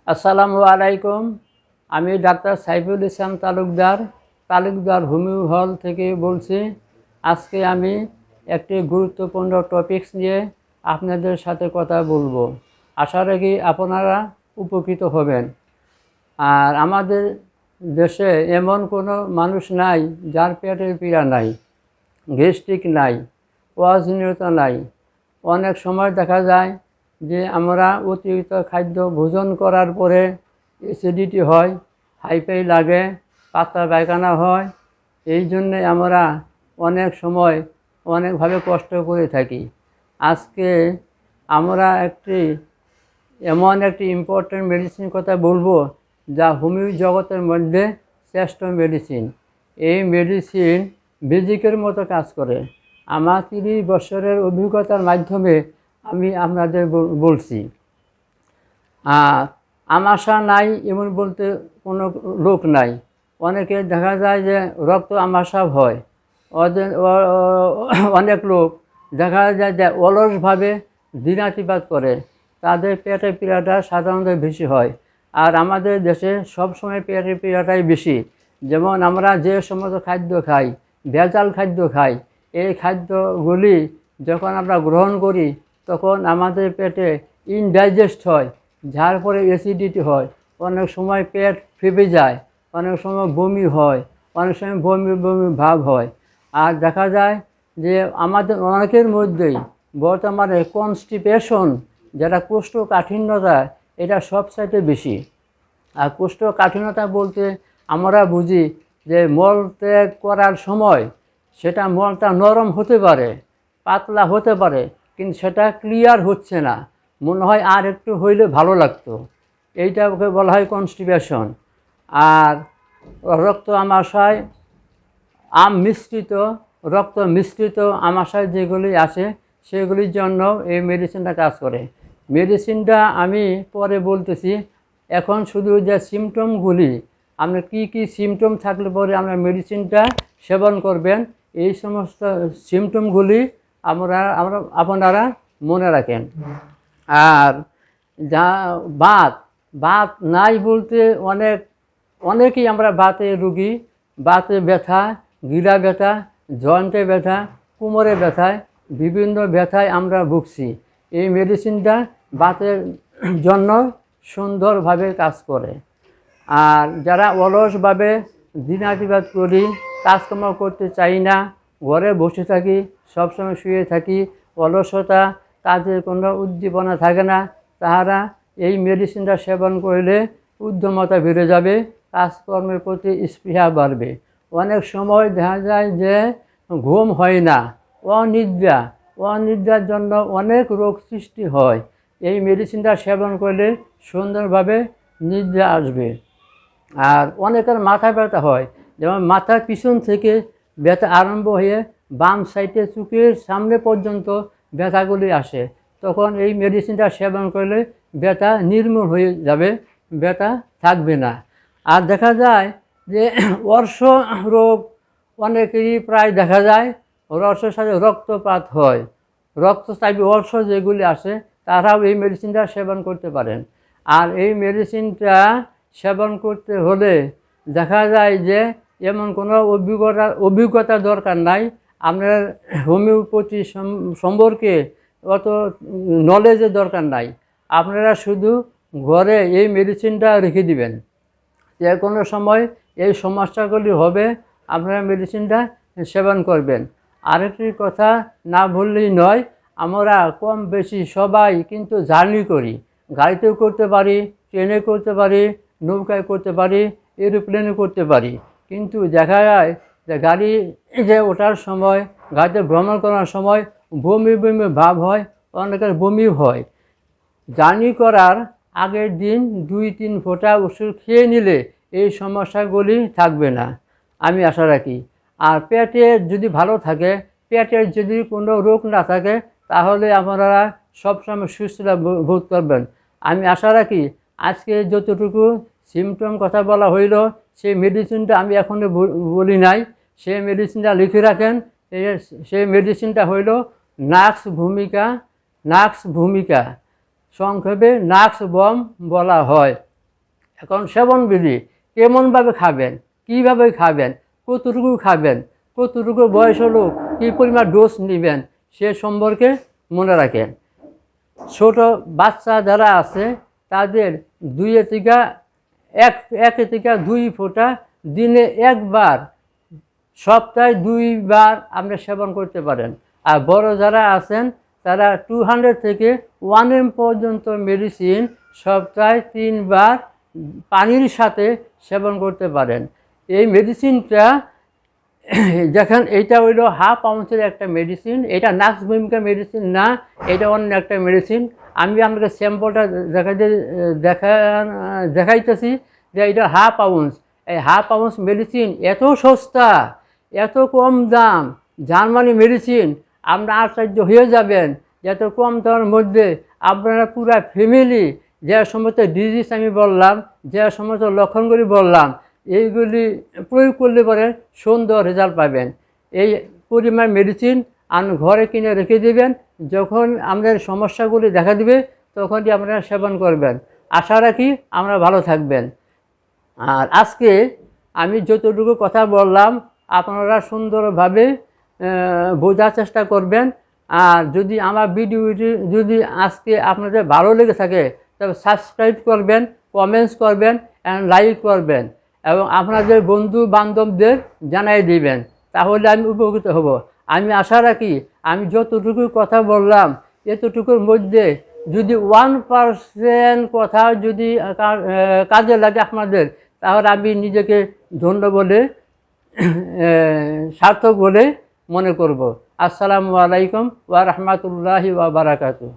আসসালামু আলাইকুম। আমি ডাক্তার সাইফুল ইসলাম তালুকদার হোমিও হল থেকে বলছি। আজকে আমি একটি গুরুত্বপূর্ণ টপিকস নিয়ে আপনাদের সাথে কথা বলবো। আশা রাখি আপনারা উপকৃত হবেন। আর আমাদের দেশে এমন কোনো মানুষ নাই যার পেটের পীড়া নাই, গ্যাস্ট্রিক নাই, অজীর্ণতা নাই। অনেক সময় দেখা যায় যে আমরা অতিরিক্ত খাদ্য ভোজন করার পরে অ্যাসিডিটি হয়, হাইফাই লাগে, পাতলা পায়খানা হয়। এই জন্যে আমরা অনেক সময় অনেকভাবে কষ্ট করে থাকি। আজকে আমরা এমন একটি ইম্পর্ট্যান্ট মেডিসিন কথা বলবো, যা হোমিও জগতের মধ্যে শ্রেষ্ঠ মেডিসিন। এই মেডিসিন ম্যাজিকের মতো কাজ করে। আমার 30 বছরের অভিজ্ঞতার মাধ্যমে আমি আপনাদের বলছি। আর আমাশা নাই এমন বলতে কোনো লোক নাই। অনেকে দেখা যায় যে রক্ত আমাশা হয়। অনেক লোক দেখা যায় যে অলসভাবে দিনাতিপাত করে, তাদের পেটের পীড়াটা সাধারণত বেশি হয়। আর আমাদের দেশে সবসময় পেটের পীড়াটাই বেশি। যেমন আমরা যে সমস্ত খাদ্য খাই, ভেজাল খাদ্য খাই, এই খাদ্যগুলি যখন আমরা গ্রহণ করি তখন আমাদের পেটে ইনডাইজেস্ট হয়, যার পরে অ্যাসিডিটি হয়। অনেক সময় পেট ফেঁপে যায়, অনেক সময় বমি হয়, অনেক সময় বমি বমি ভাব হয়। আর দেখা যায় যে আমাদের অনেকের মধ্যেই বর্তমানে কনস্টিপেশন, যেটা কোষ্ঠকাঠিন্যতা, এটা সবচাইতে বেশি। আর কোষ্ঠকাঠিন্যতা বলতে আমরা বুঝি যে মল ত্যাগ করার সময় সেটা মলটা নরম হতে পারে, পাতলা হতে পারে, কিন্তু সেটা ক্লিয়ার হচ্ছে না, মনে হয় আর একটু হইলে ভালো লাগতো। এইটাকে বলা হয় কনস্টিপেশন। আর রক্ত আমাশয়, রক্ত মিশ্রিত আমাশয় যেগুলি আছে সেগুলির জন্য এই মেডিসিনটা কাজ করে। মেডিসিনটা আমি পরে বলতেছি। এখন শুধু যে সিমটমগুলি, আপনার কী সিমটম থাকলে পরে আমরা মেডিসিনটা সেবন করবেন, এই সমস্ত সিমটমগুলি আপনারা মনে রাখেন। আর যা বাত নাই বলতে অনেকেই আমরা বাতে রুগী, বাতে ব্যথা, গিলা ব্যথা, জয়েন্টে ব্যথা, কোমরে ব্যথায়, বিভিন্ন ব্যথায় আমরা ভুগছি। এই মেডিসিনটা বাতের জন্য সুন্দরভাবে কাজ করে। আর যারা অলসভাবে দিনাতিপাত করি, কাজকর্ম করতে চাই না, ঘরে বসে থাকি, সবসময় শুয়ে থাকি, অলসতা, কাজের কোনো উদ্দীপনা থাকে না, তাহারা এই মেডিসিনটা সেবন করলে উদ্যমতা বেড়ে যাবে, কাজকর্মের প্রতি স্পৃহা বাড়বে। অনেক সময় দেখা যায় যে ঘুম হয় না, অনিদ্রার জন্য অনেক রোগ সৃষ্টি হয়। এই মেডিসিনটা সেবন করলে সুন্দরভাবে নিদ্রা আসবে। আর অনেকের মাথা ব্যথা হয়, যেমন মাথার পিছন থেকে ব্যথা আরম্ভ হয়ে বাম সাইডে চোখের সামনে পর্যন্ত ব্যথাগুলি আসে, তখন এই মেডিসিনটা সেবন করলে ব্যথা নির্মূল হয়ে যাবে, ব্যথা থাকবে না। আর দেখা যায় যে অর্শ রোগ অনেকেরই প্রায় দেখা যায়, অর্শের সাথে রক্তপাত হয়, রক্তস্রাবী অর্শ যেগুলি আসে তারাও এই মেডিসিনটা সেবন করতে পারেন। আর এই মেডিসিনটা সেবন করতে হলে দেখা যায় যে এমন কোনো অভিজ্ঞতা দরকার নাই। আপনার হোমিওপ্যাথি সম্পর্কে অত নলেজের দরকার নাই। আপনারা শুধু ঘরে এই মেডিসিনটা রেখে দিবেন, যে কোনো সময় এই সমস্যাগুলি হবে, আপনারা মেডিসিনটা সেবন করবেন। আরেকটি কথা না বললেই নয়, আমরা কম বেশি সবাই কিন্তু জার্নি করি, গাড়িতেও করতে পারি, ট্রেনে করতে পারি, নৌকায় করতে পারি, এরোপ্লেনে করতে পারি। কিন্তু দেখা যায় যে গাড়িতে ওঠার সময়, গাড়িতে ভ্রমণ করার সময় বমি বমি ভাব হয়, অনেকের বমি হয়। জার্নি করার আগের দিন 2-3 ফোঁটা ওষুধ খেয়ে নিলে এই সমস্যাগুলি থাকবে না, আমি আশা রাখি। আর পেটে যদি ভালো থাকে, পেটের যদি কোনো রোগ না থাকে, তাহলে আপনারা সবসময় সুস্থতা বোধ করবেন। আমি আশা রাখি আজকে যতটুকু সিমটম কথা বলা হইল, সেই মেডিসিনটা আমি এখনও বলি নাই, সেই মেডিসিনটা লিখে রাখেন। সেই মেডিসিনটা হইল নাক্স ভূমিকা। সংক্ষেপে নাক্স বম বলা হয়। এখন সেবনবিধি কেমনভাবে খাবেন, কীভাবে খাবেন, কতটুকু খাবেন, কতটুকু বয়স হলো, কী পরিমাণ ডোজ নেবেন সে সম্পর্কে মনে রাখেন। ছোট বাচ্চা যারা আছে তাদের 1 থেকে 2 ফোঁটা দিনে একবার, সপ্তাহে 2 বার আপনি সেবন করতে পারেন। আর বড় যারা আছেন তারা 200 থেকে 1 পর্যন্ত মেডিসিন সপ্তাহে 3 বার পানির সাথে সেবন করতে পারেন। এই মেডিসিনটা দেখেন এইটা হইল 1/2 আউন্সের একটা মেডিসিন। এটা নাক্স ভূমিকা মেডিসিন না, এটা অন্য একটা মেডিসিন। আমি আপনাকে স্যাম্পলটা দেখাইতেছি যে এটা 1/2 আউন্স। এই 1/2 আউন্স মেডিসিন এত সস্তা, এত কম দাম, জার্মানি মেডিসিন। আপনারা আশ্চর্য হয়ে যাবেন যে এত কম দামের মধ্যে আপনারা পুরা ফ্যামিলি যে সমস্ত ডিজিজ আমি বললাম, যে সমস্ত লক্ষণগুলি বললাম, এইগুলি প্রয়োগ করলে পরে সুন্দর রেজাল্ট পাবেন। এই পরিমাণ মেডিসিন আপনি ঘরে কিনে রেখে দেবেন, যখন আমাদের সমস্যাগুলি দেখা দিবে তখনই আপনারা সেবন করবেন। আশা রাখি আমরা ভালো থাকবেন। আর আজকে আমি যতটুকু কথা বললাম আপনারা সুন্দরভাবে বোঝার চেষ্টা করবেন। আর যদি আমার ভিডিওটি যদি আজকে আপনাদের ভালো লেগে থাকে তবে সাবস্ক্রাইব করবেন, কমেন্টস করবেন অ্যান্ড লাইক করবেন এবং আপনাদের বন্ধু বান্ধবদের জানাই দিবেন, তাহলে আমি উপকৃত হব। আমি আশা রাখি আমি যতটুকু কথা বললাম এতটুকুর মধ্যে যদি 1% কথা যদি কাজে লাগে আপনাদের, তাহলে আমি নিজেকে ধন্য বলে সার্থক বলে মনে করব। আসসালামু আলাইকুম ওয়া রাহমাতুল্লাহি ওয়া বারাকাতুহু।